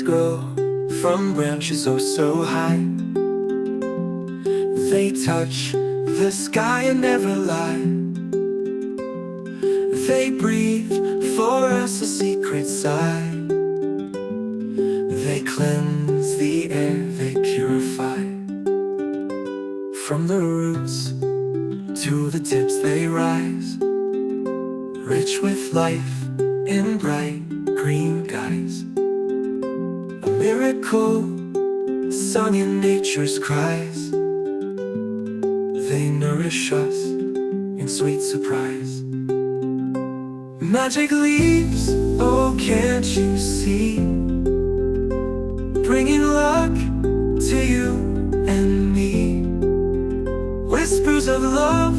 grow from branches oh so high. They touch the sky and never lie. They breathe for us a secret sigh. They cleanse the air, they purify. From the roots to the tips they rise, rich with life in bright green guise. A miracle sung in nature's cries. They nourish us in sweet surprise. Magic leaves, oh can't you see, bringing luck to you and me. Whispers of love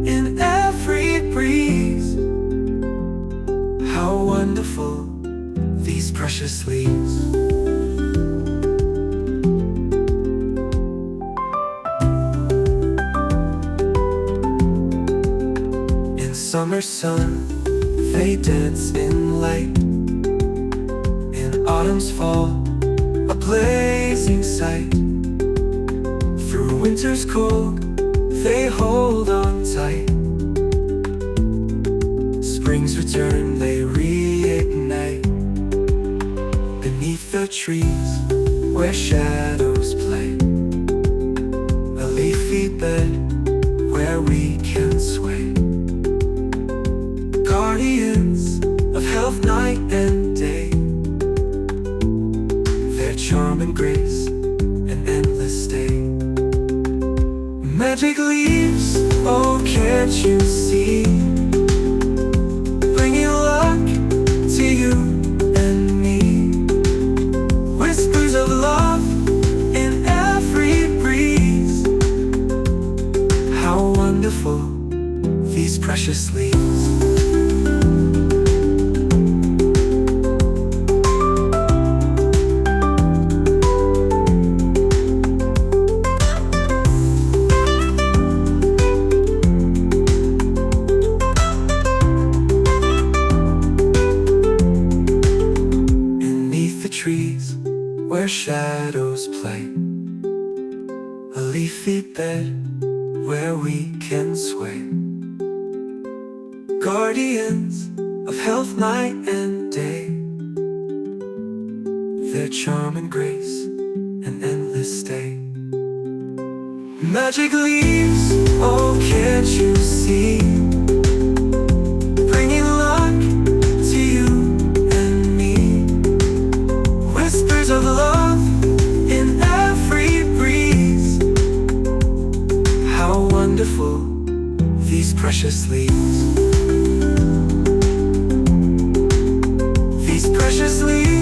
in every breeze. How wonderful these precious leaves. In summer sun they dance in light. In autumn's fall, a blazing sight. Through winter's cold, they hold on tight. Spring's return, they reignite. Beneath the trees, where shadows play, a leafy bed where we can sway. Guardians of health night and day, their charm and grace an endless stay. Magic leaves, oh can't you see, bringing luck to you and me. Whispers of love in every breeze. How wonderful these precious leaves. Trees where shadows play, a leafy bed where we can sway. Guardians of health night and day, their charm and grace an endless stay. Magic leaves, oh can't you see, bringing luck to you and me. Whispers of love in every breeze. How wonderful these precious leaves. These precious leaves.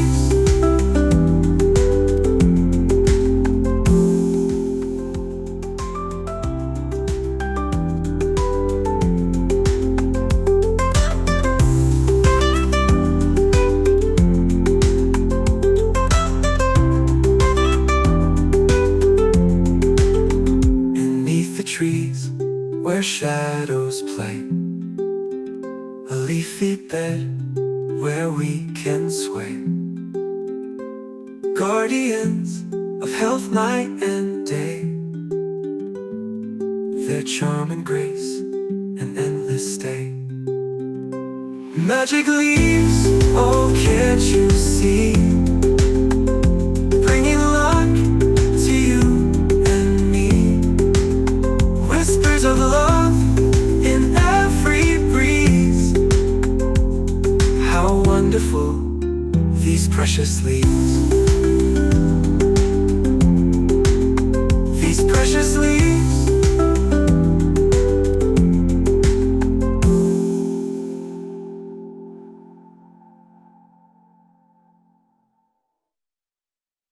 Trees where shadows play, a leafy bed where we can sway. Guardians of health night and day, their charm and grace an endless stay. Magic leaves, oh can't you see, bringing luck to you and me. Whispers of love in every breeze. How wonderful these precious leaves.